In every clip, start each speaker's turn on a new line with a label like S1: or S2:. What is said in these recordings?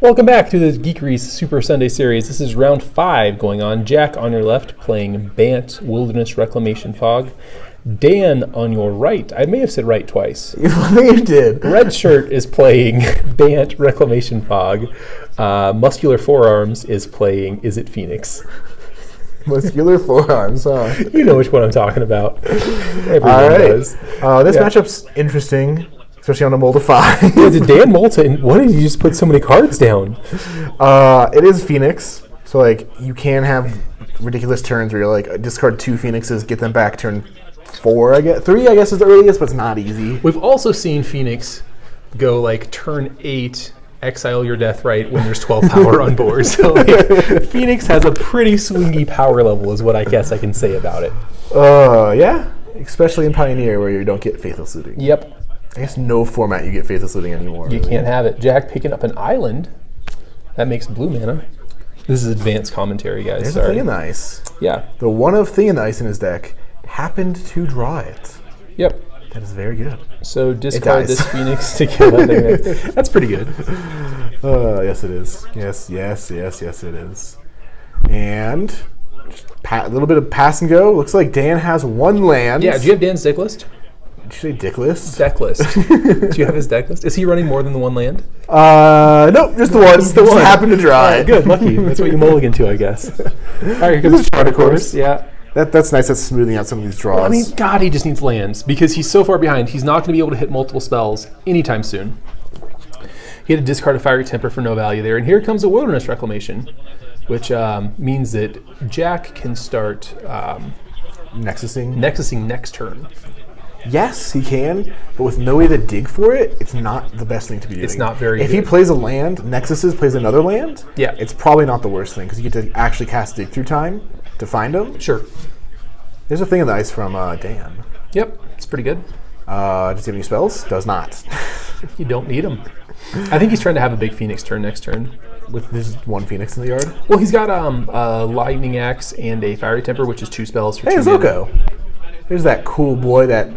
S1: Welcome back to the Geekeries Super Sunday Series. This is round 5 going on. Jack on your left playing Bant Wilderness Reclamation Fog. Dan on your right. I may have said right twice.
S2: You did.
S1: Red shirt is playing Bant Reclamation Fog. Muscular Forearms is playing Izzet Phoenix.
S2: Muscular Forearms, huh?
S1: You know which one I'm talking about. Everyone
S2: All right.
S1: does.
S2: This matchup's interesting, especially on a mold of 5.
S1: Yeah, did Dan Moulton, why did you just put so many cards down?
S2: It is Phoenix, so like you can have ridiculous turns where you're like discard 2 Phoenixes, get them back turn 4. I guess 3. I guess is the earliest, but it's not easy.
S1: We've also seen Phoenix go like turn 8, exile your death right when there's 12 power on board. So like, Phoenix has a pretty swingy power level, is what I guess I can say about it.
S2: Yeah, especially in Pioneer where you don't get Faithless Looting.
S1: Yep.
S2: I guess no format you get Faithless Looting anymore.
S1: You can't have it. Jack picking up an island. That makes blue mana. This is advanced commentary, guys.
S2: There's
S1: Sorry.
S2: a Thing in the Ice.
S1: Yeah.
S2: The one of Thing in the Ice in his deck happened to draw it.
S1: Yep.
S2: That is very good.
S1: So discard this Phoenix to kill that thing. That's pretty good.
S2: Yes, it is. Yes, it is. And just a little bit of pass and go. Looks like Dan has 1 land.
S1: Yeah, do you have Dan's deck list?
S2: Did you say dick list?
S1: Deck list. Do you have his deck list? Is he running more than the 1 land?
S2: Nope, just the one. Just the one. Happened to draw it.
S1: Good, lucky. That's what you mulligan to, I guess. All right, here comes
S2: Chart, of course.
S1: Yeah.
S2: That's nice. That's smoothing out some of these draws.
S1: I mean, God, he just needs lands because he's so far behind. He's not going to be able to hit multiple spells anytime soon. He had to discard a Fiery Temper for no value there. And here comes a Wilderness Reclamation, which means that Jack can start Nexusing next turn.
S2: Yes, he can, but with no way to dig for it, it's not the best thing to be doing.
S1: It's not very
S2: If
S1: good.
S2: he plays a land, Nexuses plays another land,
S1: Yeah.
S2: it's probably not the worst thing because you get to actually cast Dig Through Time to find them.
S1: Sure.
S2: There's a Thing in the Ice from Dan.
S1: Yep, it's pretty good.
S2: Does he have any spells? Does not.
S1: You don't need him. I think he's trying to have a big Phoenix turn next turn.
S2: There's 1 Phoenix in the yard.
S1: Well, he's got a Lightning Axe and a Fiery Temper, which is 2 spells for 2
S2: Hey,
S1: mana.
S2: Zoko. There's that cool boy that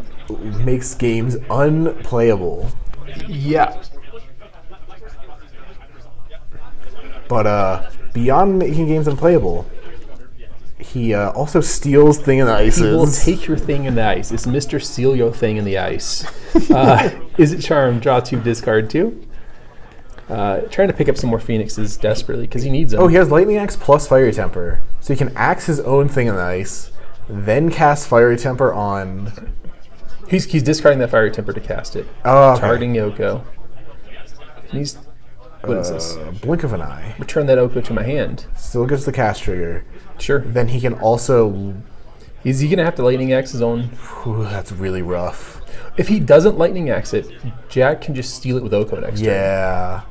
S2: makes games unplayable.
S1: Yeah.
S2: But beyond making games unplayable, he also steals Thing in the Ices.
S1: He will take your Thing in the Ice. It's Mr. Steal Your Thing in the Ice. Izzet Charm, draw 2, discard 2. Trying to pick up some more Phoenixes desperately because he needs them.
S2: Oh, he has Lightning Axe plus Fiery Temper. So he can axe his own Thing in the Ice, then cast Fiery Temper on...
S1: He's discarding that Fiery Temper to cast it.
S2: Oh, okay.
S1: Targeting Yoko. He's... What is this?
S2: Blink of an eye.
S1: Return that Oko to my hand.
S2: Still gets the cast trigger.
S1: Sure.
S2: Then he can also...
S1: Is he going to have to Lightning Axe his own?
S2: Ooh, that's really rough.
S1: If he doesn't Lightning Axe it, Jack can just steal it with Oko next turn.
S2: Yeah.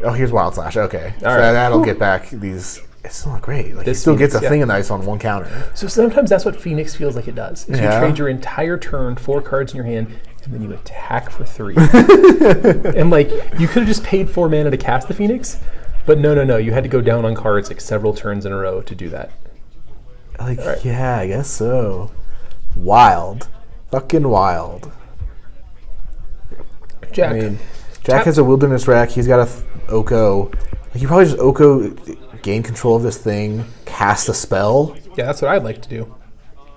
S2: Oh, here's Wild Slash. Okay.
S1: All
S2: so
S1: right.
S2: that'll get back these... It's still not great. Like, he
S1: This
S2: still gets a
S1: Phoenix,
S2: Thing in the Ice on 1 counter.
S1: So sometimes that's what Phoenix feels like it does. Is
S2: Yeah.
S1: you trade your entire turn, 4 cards in your hand, and then you attack for 3. And like, you could have just paid 4 mana to cast the Phoenix, but no. You had to go down on cards like several turns in a row to do that.
S2: Like,
S1: Right.
S2: yeah, I guess so. Wild. Fucking wild.
S1: Jack.
S2: I mean, Jack has a Wilderness Rack. He's got a Oko. Like, you probably just Oko, gain control of this thing, cast a spell.
S1: Yeah, that's what I'd like to do.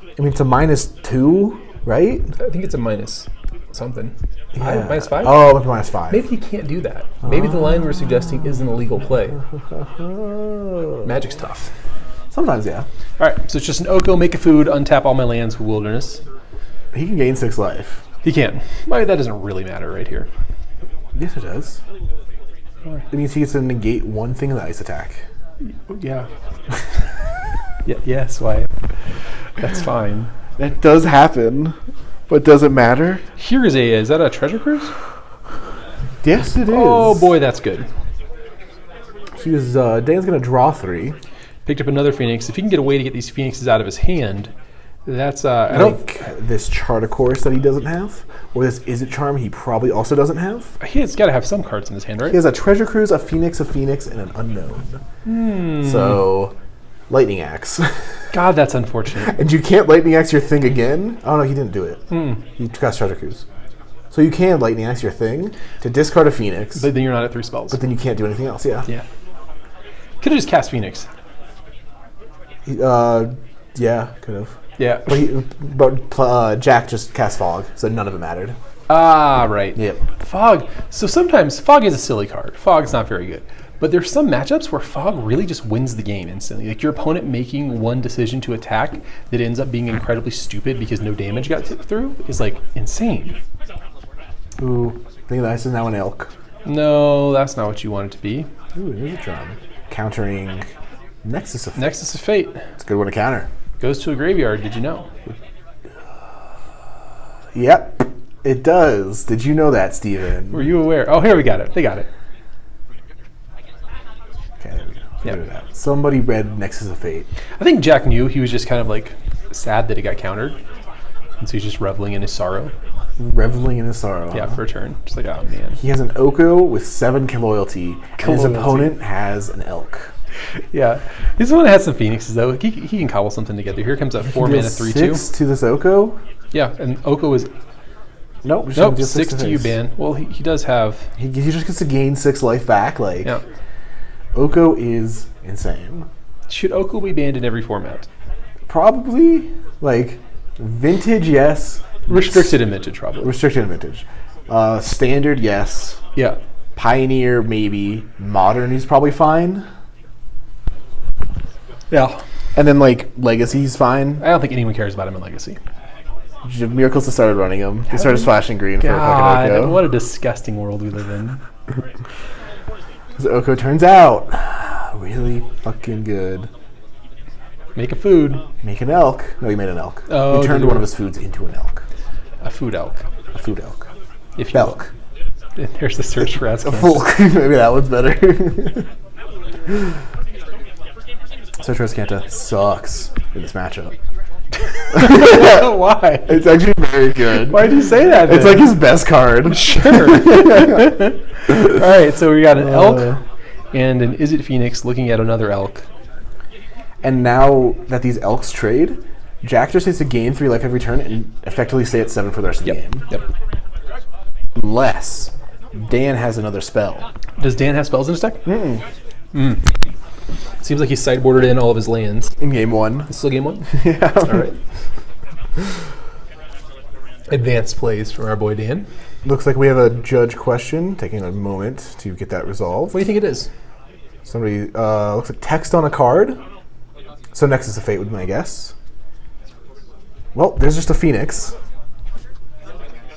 S2: I mean, it's a -2, right?
S1: I think it's a minus something.
S2: Yeah.
S1: Minus 5?
S2: Oh, it's -5.
S1: Maybe he can't do that. Maybe the line we're suggesting is an illegal play. Magic's tough.
S2: Sometimes, yeah.
S1: All right, so it's just an Oko, make a food, untap all my lands with Wilderness.
S2: He can gain 6 life.
S1: He can. Well, that doesn't really matter right here.
S2: Yes, it does. It means he gets to negate 1 Thing in the Ice attack.
S1: Yeah. Yes, Wyatt. That's fine.
S2: That does happen, but does it matter?
S1: Here is that a Treasure Cruise?
S2: Yes, it is.
S1: Oh boy, that's good.
S2: He was, Dan's going to draw 3.
S1: Picked up another Phoenix. If he can get a way to get these Phoenixes out of his hand, that's
S2: I think this Chart, of course, that he doesn't have, or this Izzet Charm he probably also doesn't have.
S1: He's got to have some cards in his hand, right?
S2: He has a Treasure Cruise, a Phoenix, and an Unknown. So, Lightning Axe.
S1: God, that's unfortunate.
S2: And you can't Lightning Axe your thing again? Oh no, he didn't do it. He cast Treasure Cruise. So you can Lightning Axe your thing to discard a Phoenix,
S1: But then you're not at 3 spells.
S2: but then you can't do anything else. Yeah.
S1: Yeah. Could have just cast Phoenix.
S2: Yeah, could have.
S1: Yeah.
S2: But Jack just cast Fog, so none of it mattered.
S1: Ah, right.
S2: Yep.
S1: Fog. So sometimes Fog is a silly card. Fog's not very good. But there's some matchups where Fog really just wins the game instantly. Like your opponent making one decision to attack that ends up being incredibly stupid because no damage got through is like insane.
S2: Ooh, I think this is now an elk.
S1: No, that's not what you want it to be.
S2: Ooh, Izzet Charm. Countering Nexus of Fate.
S1: Nexus of Fate.
S2: It's a good one to counter.
S1: Goes to a graveyard, did you know?
S2: Yep, it does. Did you know that, Steven?
S1: Were you aware? Oh, here we got it. They got it.
S2: Okay, there we go.
S1: Yep.
S2: Figured it out. Somebody read Nexus of Fate.
S1: I think Jack knew. He was just kind of like sad that it got countered. And so he's just reveling in his sorrow.
S2: Reveling in his sorrow.
S1: Yeah, for a turn. Just like, oh man.
S2: He has an Oko with 7 loyalty, and his opponent has an elk.
S1: Yeah. He's the one that has some Phoenixes, though. He can cobble something together. Here comes a 4 mana 3/2.
S2: 6 to this Oko?
S1: Yeah, and Oko is.
S2: Nope,
S1: Nope, 6 to you, Ban. Well, he does have.
S2: He just gets to gain 6 life back. Like,
S1: Yeah.
S2: Oko is insane.
S1: Should Oko be banned in every format?
S2: Probably, like, vintage, yes.
S1: Restricted in vintage, probably.
S2: Restricted in vintage. Standard, yes.
S1: Yeah.
S2: Pioneer, maybe. Modern, he's probably fine.
S1: Yeah.
S2: And then, like, Legacy's fine.
S1: I don't think anyone cares about him in Legacy.
S2: Miracles that started running him. They started splashing green for a fucking Oko.
S1: What a disgusting world we live in.
S2: So Oko turns out really fucking good.
S1: Make a food.
S2: Make an elk. No, he made an elk.
S1: Oh,
S2: he turned one of his foods into an elk.
S1: A food elk.
S2: A food elk.
S1: If you
S2: Elk.
S1: will. There's the search for Azcanta.
S2: A folk. Maybe that one's better. Search for Azcanta sucks in this matchup.
S1: Why?
S2: It's actually very good.
S1: Why did you say that?
S2: It's
S1: then?
S2: like his best card.
S1: Sure. All right, so we got an elk and an Izzet Phoenix looking at another elk.
S2: And now that these elks trade, Jack just needs to gain 3 life every turn and effectively stay at 7 for the rest of the game.
S1: Yep.
S2: Unless Dan has another spell.
S1: Does Dan have spells in his deck? Seems like he's sideboarded in all of his lands.
S2: In game 1.
S1: It's still game 1?
S2: Yeah.
S1: All right. Advanced plays from our boy Dan.
S2: Looks like we have a judge question. Taking a moment to get that resolved.
S1: What do you think it is?
S2: Somebody looks like text on a card. So Nexus of Fate would be my guess. Well, there's just a Phoenix.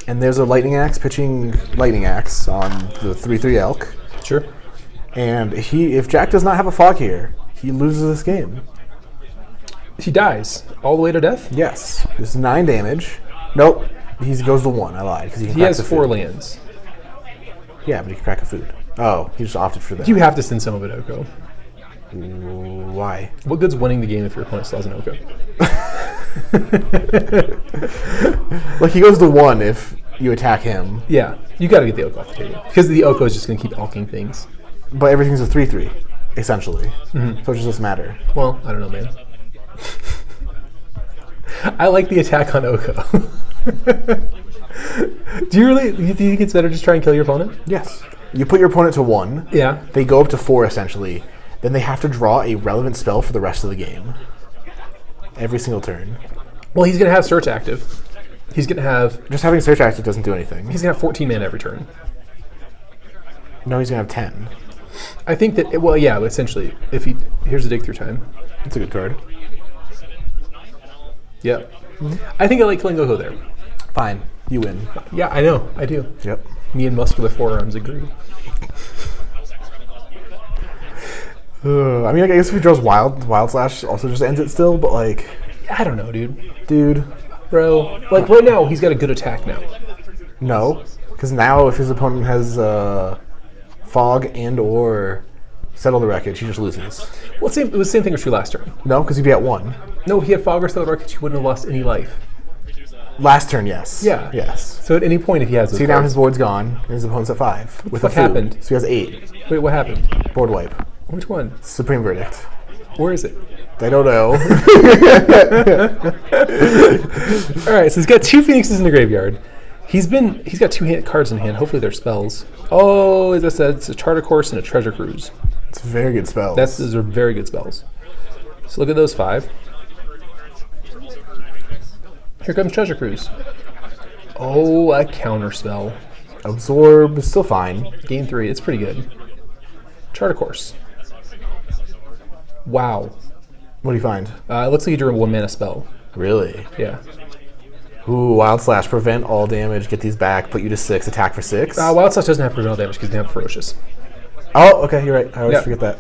S2: And there's a Lightning Axe pitching Lightning Axe on the 3/3 elk.
S1: Sure.
S2: And if Jack does not have a Fog here, he loses this game.
S1: He dies all the way to death?
S2: Yes. This is 9 damage. Nope. He goes to 1. I lied.
S1: He has 4 lands.
S2: Yeah, but he can crack a food. Oh, he just opted for that.
S1: You have to send some of it Oko.
S2: Why?
S1: What good's winning the game if your opponent still has an Oko?
S2: Like, he goes to 1 if you attack him.
S1: Yeah, you got to get the Oko off the table. Because the Oko is just going to keep alking things.
S2: But everything's a 3/3, essentially. So it just doesn't matter.
S1: Well, I don't know, man. I like the attack on Oko. Do you think it's better just try and kill your opponent?
S2: Yes. You put your opponent to 1.
S1: Yeah.
S2: They go up to 4, essentially. Then they have to draw a relevant spell for the rest of the game. Every single turn.
S1: Well, he's going to have Search active. He's going to have...
S2: Just having Search active doesn't do anything.
S1: He's going to have 14 mana every turn.
S2: No, he's going to have 10.
S1: I think that... Well, yeah, essentially. Here's a dig through time.
S2: That's a good card.
S1: Yeah. I think I like killing Oko there.
S2: Fine. You win.
S1: Yeah, I know. I do.
S2: Yep.
S1: Me and Muscular Forearms agree.
S2: I mean, I guess if he draws Wild Slash also just ends it still, but like...
S1: I don't know, dude.
S2: Bro.
S1: Like, right now, he's got a good attack now.
S2: No. Because now if his opponent has Fog and or Settle the Wreckage, he just loses.
S1: Well, it was the same thing as true last turn.
S2: No, because he'd be at 1.
S1: No, he had Fog or Settle the Wreckage, he wouldn't have lost any life.
S2: Last turn, yes.
S1: Yeah.
S2: Yes.
S1: So at any point, if he has those
S2: See, now
S1: cards-
S2: his board's gone, and his opponent's at 5. With
S1: What
S2: a food.
S1: happened?
S2: So he has 8.
S1: Wait, what happened?
S2: Board wipe.
S1: Which one?
S2: Supreme Verdict.
S1: Where is it?
S2: I don't know.
S1: All right, so he's got 2 Phoenixes in the graveyard. He's got two cards in hand. Hopefully they're spells. Oh, as I said, it's a Charter Course and a Treasure Cruise.
S2: It's very good spells.
S1: Those are very good spells. So look at those 5. Here comes Treasure Cruise. Oh, a counter spell.
S2: Absorb is still fine.
S1: Game 3, it's pretty good. Charter Course. Wow.
S2: What do you find?
S1: It looks like you drew a 1-mana spell.
S2: Really?
S1: Yeah.
S2: Ooh, Wild Slash, prevent all damage, get these back, put you to 6, attack for 6.
S1: Wild Slash doesn't have prevent damage because they have Ferocious.
S2: Oh, okay, you're right. I always forget that.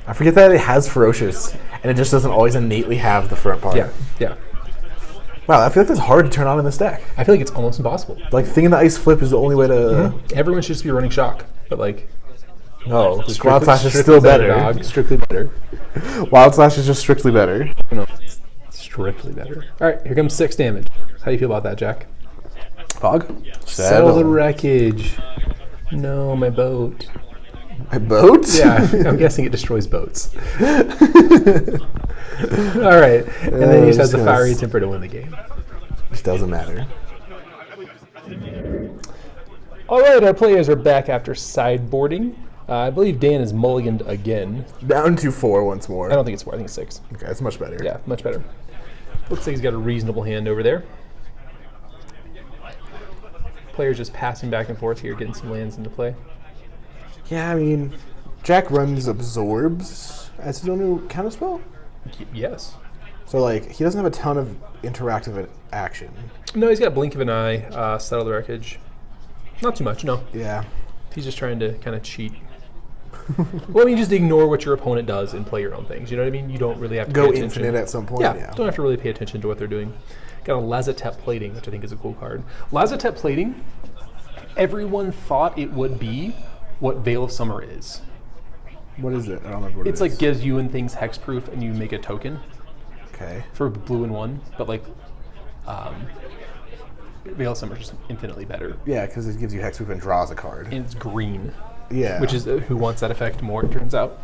S2: I forget that it has Ferocious, and it just doesn't always innately have the front part.
S1: Yeah.
S2: Wow, I feel like that's hard to turn on in this deck.
S1: I feel like it's almost impossible.
S2: Like, Thing in the Ice flip is the only way to...
S1: Everyone should just be running Shock, but like...
S2: No, Wild Slash is still better.
S1: Dog. Strictly better.
S2: Wild Slash is just strictly better.
S1: No, strictly better. All right, here comes 6 damage. How do you feel about that, Jack?
S2: Fog?
S1: Settle the Wreckage. No, my boat.
S2: My boat?
S1: Yeah, I'm guessing it destroys boats. All right, and then he just has the Fiery Temper to win the game.
S2: Which doesn't matter.
S1: All right, our players are back after sideboarding. I believe Dan is mulliganed again.
S2: Down to 4 once more.
S1: I don't think it's 4. I think it's 6.
S2: Okay, that's much better.
S1: Yeah, much better. Looks like he's got a reasonable hand over there. Players just passing back and forth here, getting some lands into play.
S2: Yeah, I mean, Jack runs Absorbs as his own new counterspell?
S1: Yes.
S2: So, like, he doesn't have a ton of interactive action.
S1: No, he's got Blink of an Eye, Settle the Wreckage. Not too much, no.
S2: Yeah.
S1: He's just trying to kind of cheat. Well, I mean, just ignore what your opponent does and play your own things. You know what I mean? You don't really have to
S2: go
S1: pay attention.
S2: infinite at some point.
S1: Yeah, don't have to really pay attention to what they're doing. Got a Lazotep Plating, which I think is a cool card. Lazotep Plating, everyone thought it would be what Veil of Summer is.
S2: What is it? I don't remember what
S1: it's
S2: it is.
S1: like gives you and things hexproof and you make a token.
S2: Okay.
S1: For blue and 1, but like Veil of Summer is just infinitely better.
S2: Yeah, because it gives you hexproof and draws a card.
S1: And it's green.
S2: Yeah.
S1: Which is who wants that effect more, it turns out.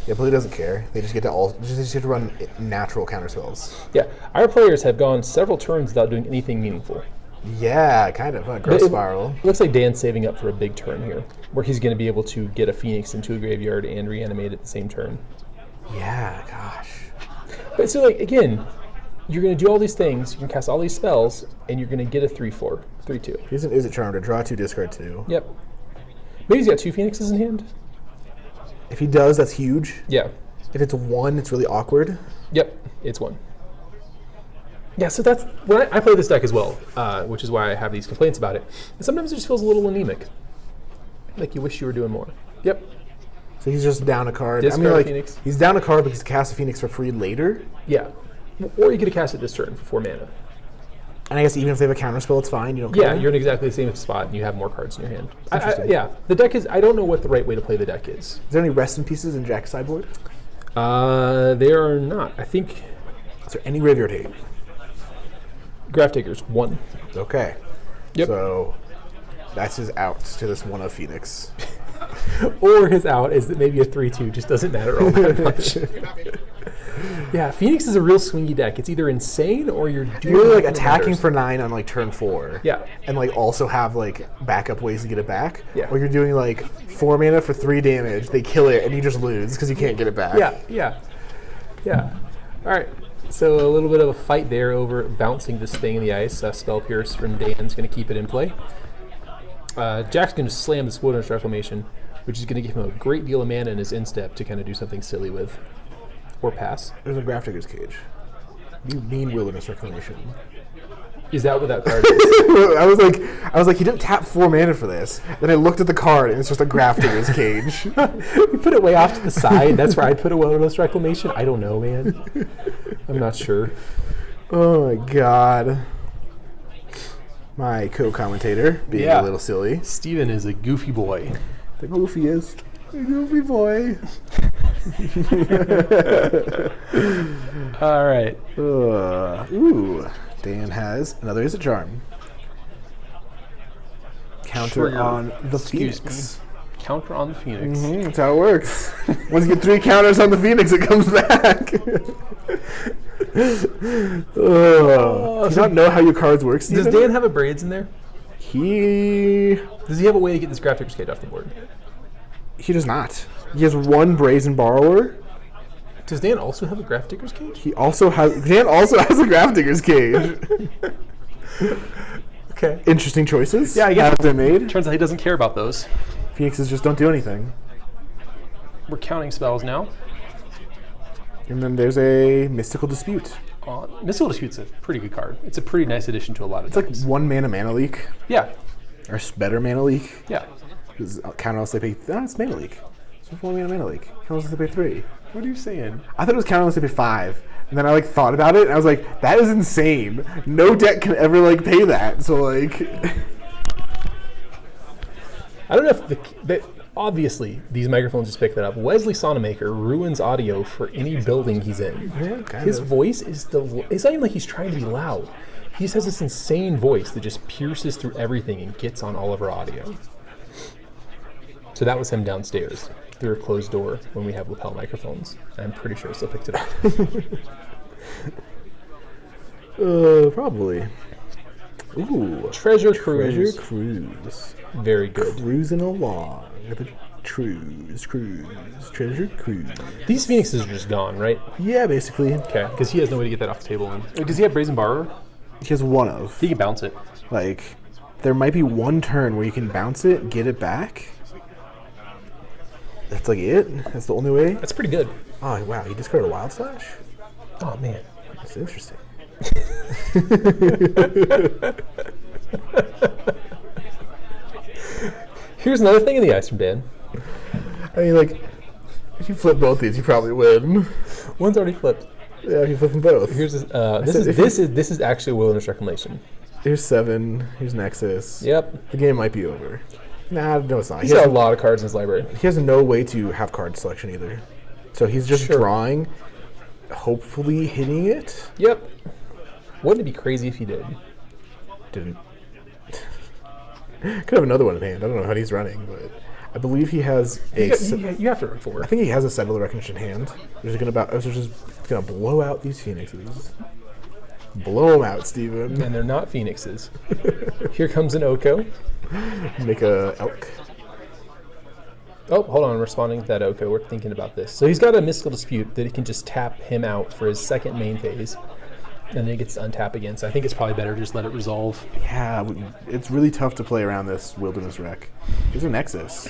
S2: Yeah, Blue doesn't care. They just get to run natural counterspells.
S1: Yeah, our players have gone several turns without doing anything meaningful.
S2: Yeah, kind of. Growth Spiral.
S1: It looks like Dan's saving up for a big turn here, where he's going to be able to get a Phoenix into a graveyard and reanimate at the same turn.
S2: Yeah, gosh.
S1: But so, like, again, you're going to do all these things, you can cast all these spells, and you're going to get a 3-4, 3-2.
S2: He's an Izzet Charm to draw 2, discard 2.
S1: Yep. Maybe he's got 2 Phoenixes in hand.
S2: If he does, that's huge.
S1: Yeah.
S2: If it's 1, it's really awkward.
S1: Yep, it's 1. Yeah, so that's when I play this deck as well, which is why I have these complaints about it. And sometimes it just feels a little anemic, like you wish you were doing more. Yep.
S2: So he's just down a card.
S1: Discard
S2: I mean, like
S1: Phoenix.
S2: He's down a card, but he's cast a Phoenix for free later.
S1: Yeah, or you get to cast it this turn for 4 mana.
S2: And I guess even if they have a counterspell, it's fine. You don't.
S1: Yeah, you're in exactly the same spot, and you have more cards in your hand. Yeah, the deck is. I don't know what the right way to play the deck is.
S2: Is there any rest in pieces in Jack's sideboard?
S1: There are not. I think.
S2: Is there any graveyard hate?
S1: Grafdigger's 1.
S2: Okay.
S1: Yep.
S2: So that's his out to this 1 of Phoenix.
S1: Or his out is that maybe a 3-2 just doesn't matter all that much. Yeah, Phoenix is a real swingy deck. It's either insane or you're doing
S2: You're like attacking for 9 on like turn 4.
S1: Yeah.
S2: And like also have like backup ways to get it back.
S1: Yeah.
S2: Or you're doing like 4 mana for 3 damage, they kill it, and you just lose because you can't get it back.
S1: Yeah. All right. So a little bit of a fight there over bouncing this thing in the ice. Spell Pierce from Dan's going to keep it in play. Jack's going to slam this Wilderness Reclamation, which is going to give him a great deal of mana in his instep to kind of do something silly with. Or pass.
S2: There's a Grafdigger's Cage. You mean Wilderness Reclamation.
S1: Is that what that card is?
S2: I was like, he didn't tap 4 mana for this. Then I looked at the card, and it's just a Grafdigger's Cage.
S1: You put it way off to the side. That's where I'd put a Wilderness Reclamation. I don't know, man. I'm not sure.
S2: Oh, my God. My co-commentator being a little silly.
S1: Steven is a goofy boy.
S2: The goofiest. The goofy boy.
S1: All right.
S2: Ooh. Dan has another Izzet Charm. Counter
S1: Trigger.
S2: on the
S1: Excuse
S2: Phoenix.
S1: me. counter on the Phoenix.
S2: That's how it works. Once you get 3 counters on the Phoenix, it comes back. Do you not know how your cards work, Steven?
S1: Does Dan have a Braids in there?
S2: Does
S1: he have a way to get this Grafdigger's Cage off the board?
S2: He does not. He has 1 Brazen Borrower.
S1: Does Dan also have a Grafdigger's Cage?
S2: Dan also has a Grafdigger's Cage.
S1: Okay.
S2: Interesting choices.
S1: Yeah, I guess
S2: they're made.
S1: Turns out he doesn't care about those.
S2: Phoenixes just don't do anything.
S1: We're counting spells now.
S2: And then there's a Mystical Dispute.
S1: Mystical Dispute's a pretty good card. It's a pretty nice addition to a lot of decks.
S2: It's like 1 mana leak.
S1: Yeah.
S2: Or better mana leak.
S1: Yeah.
S2: Because counter unless they pay... it's mana leak. It's 1 mana leak. Counter unless they pay 3.
S1: What are you saying?
S2: I thought it was counter unless they pay 5. And then I thought about it, and I was like, that is insane. No deck can ever pay that. So
S1: I don't know if obviously these microphones just pick that up. Wesley Sonamaker ruins audio for any building he's in.
S2: Yeah,
S1: His voice is it's not even like he's trying to be loud. He just has this insane voice that just pierces through everything and gets on all of our audio. So that was him downstairs through a closed door when we have lapel microphones. I'm pretty sure I still picked it up.
S2: Probably. Ooh.
S1: Treasure Cruise.
S2: Treasure Cruise.
S1: Very good.
S2: Cruising along. The Treasure Cruise.
S1: These Phoenixes are just gone, right?
S2: Yeah, basically.
S1: Okay, because he has no way to get that off the table. Does he have Brazen Borrower?
S2: He has 1 of.
S1: He can bounce it.
S2: There might be 1 turn where you can bounce it, get it back. That's it? That's the only way?
S1: That's pretty good.
S2: Oh, wow. He discarded a Wild Slash?
S1: Oh, man.
S2: That's interesting.
S1: Here's another thing in the ice from Dan.
S2: I mean, if you flip both these, you probably win.
S1: One's already flipped.
S2: Yeah, if you flip them both.
S1: Here's this is actually a Wilderness Reclamation.
S2: Here's 7. Here's Nexus.
S1: Yep.
S2: The game might be over. Nah, no, it's not.
S1: He's got a lot of cards in his library.
S2: He has no way to have card selection either. So he's just drawing, hopefully hitting it.
S1: Yep. Wouldn't it be crazy if he did?
S2: Didn't. Could have another one in hand. I don't know how he's running, but I believe he has a...
S1: You have to run 4.
S2: I think he has a Settle the Wreckage in hand. Which is just going to blow out these Phoenixes. Blow them out, Steven.
S1: And they're not Phoenixes. Here comes an Oko.
S2: Make a elk.
S1: Oh, hold on. I'm responding to that Oko. We're thinking about this. So he's got a Mystical Dispute that he can just tap him out for his second main phase. And then he gets to untap again. So I think it's probably better to just let it resolve.
S2: Yeah, it's really tough to play around this Wilderness Rec. Here's a Nexus.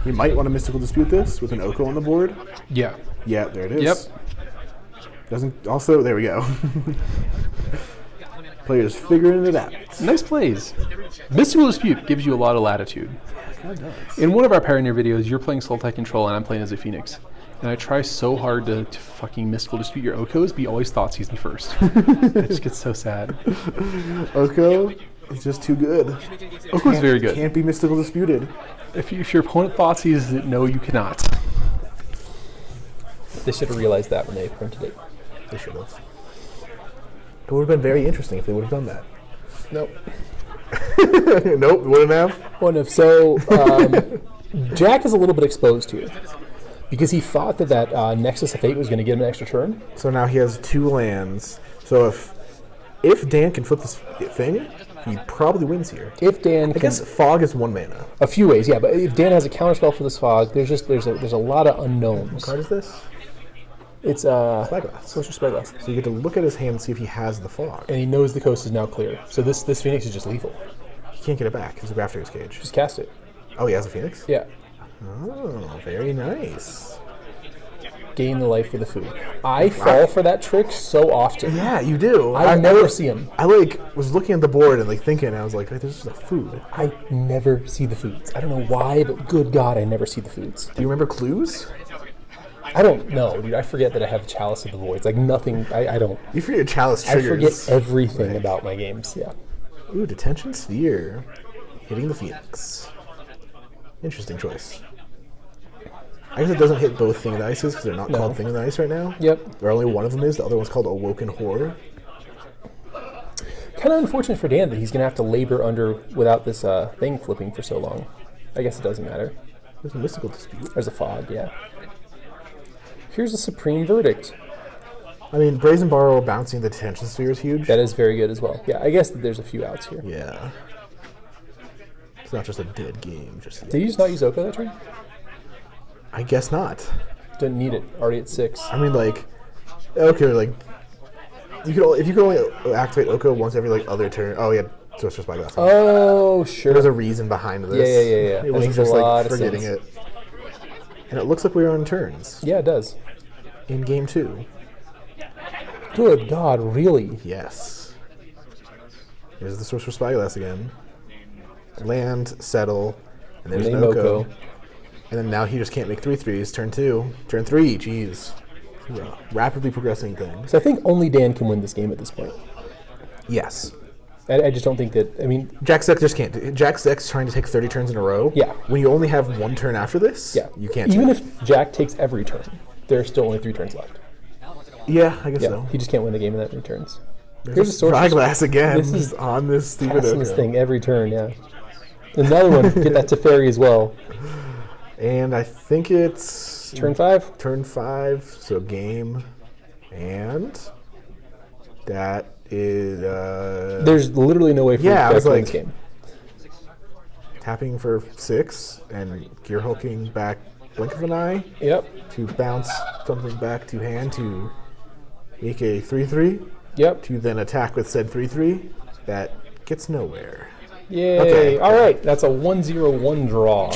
S2: You might want to Mystical Dispute this with an Oko on the board.
S1: Yeah.
S2: Yeah, there it is.
S1: Yep.
S2: Doesn't also, there we go. Players figuring it out.
S1: Nice plays. Mystical Dispute gives you a lot of latitude. In one of our Pioneer videos, you're playing Sultai Control and I'm playing as a Phoenix. And I try so hard to fucking Mystical Dispute your Okos, but he always thought sees me first. It just gets so sad.
S2: Oko is just too good.
S1: Oko's very good.
S2: Can't be Mystical Disputed.
S1: If your opponent thought sees it, no, you cannot. They should have realized that when they printed it.
S2: They should have. It would have been very interesting if they would have done that.
S1: Nope.
S2: Nope, wouldn't have.
S1: Wouldn't have. So, Jack is a little bit exposed here. Because he thought that Nexus of Fate was going to give him an extra turn.
S2: So now he has 2 lands. So if Dan can flip this thing, he probably wins here.
S1: If Dan
S2: I guess Fog is 1 mana.
S1: A few ways, yeah. But if Dan has a counterspell for this Fog, there's a lot of unknowns.
S2: What card is this?
S1: It's
S2: Spyglass.
S1: Social Spyglass.
S2: So you get to look at his hand and see if he has the Fog.
S1: And he knows the coast is now clear. So this Phoenix is just lethal.
S2: He can't get it back. It's a Grafdigger's Cage.
S1: Just cast it.
S2: Oh, he has a Phoenix?
S1: Yeah.
S2: Oh, very nice.
S1: Gain the life for the food. I fall for that trick so often.
S2: Yeah, you do.
S1: I never see him.
S2: I was looking at the board and thinking, I was like, hey, this is a food.
S1: I never see the foods. I don't know why, but good God, I never see the foods.
S2: Do you remember clues?
S1: I don't know, dude. I forget that I have Chalice of the Voids. Nothing. I don't.
S2: You forget Chalice triggers.
S1: I forget everything about my games. Yeah.
S2: Ooh, Detention Sphere. Hitting the Phoenix. Interesting choice. I guess it doesn't hit both Thing of the Ices because they're not called Thing of the Ice right now.
S1: Yep.
S2: Or only one of them is. The other one's called Awoken Horror.
S1: Kind of unfortunate for Dan that he's going to have to labor without this thing flipping for so long. I guess it doesn't matter.
S2: There's a mystical dispute.
S1: There's a fog, yeah. Here's a Supreme Verdict.
S2: I mean, Brazen Borrow bouncing the Detention Sphere is huge.
S1: That is very good as well. Yeah, I guess that there's a few outs here.
S2: Yeah. It's not just a dead game. Just
S1: Did you just not use Oko that turn?
S2: I guess not.
S1: Didn't need it. Already at 6.
S2: I mean, like, okay, like, if you could only activate Oko once every like other turn. Oh, yeah, Sorcerer's Spyglass.
S1: Oh, sure.
S2: There's a reason behind this.
S1: Yeah.
S2: It wasn't just like forgetting it. And it looks like we're on turns.
S1: Yeah, it does.
S2: In game 2.
S1: Good God, really?
S2: Yes. Here's the Sorcerer's Spyglass again. Land, settle, and there's
S1: Name
S2: no Oko.
S1: Oko.
S2: And then now he just can't make 3/3s. Turn 2. Turn 3, jeez. Rapidly progressing thing.
S1: So I think only Dan can win this game at this point.
S2: Yes.
S1: I just don't think that, I mean...
S2: Jack 6 just can't do it. Jack 6 trying to take 30 turns in a row.
S1: Yeah.
S2: When you only have one turn after this,
S1: Yeah.
S2: you can't
S1: Even
S2: do it.
S1: if Jack takes every turn, there are still only 3 turns left.
S2: Yeah, I guess
S1: Yeah,
S2: so.
S1: he just can't win the game in that many turns.
S2: Here's a Spyglass again.
S1: This is
S2: on this stupid
S1: passing this
S2: Oko.
S1: thing every turn, yeah. Another one, get that Teferi as well.
S2: And I think it's...
S1: Turn 5?
S2: Turn 5, so game. And that is...
S1: There's literally no way for
S2: Yeah, I
S1: Jack
S2: was
S1: to win
S2: like-
S1: this game.
S2: tapping for 6 and Gearhulking back Blink of an Eye
S1: Yep,
S2: to bounce something back to hand to make a 3/3
S1: yep.
S2: to then attack with said 3/3. That gets nowhere.
S1: Yay.
S2: Okay.
S1: All right, that's a 1-0-1 draw.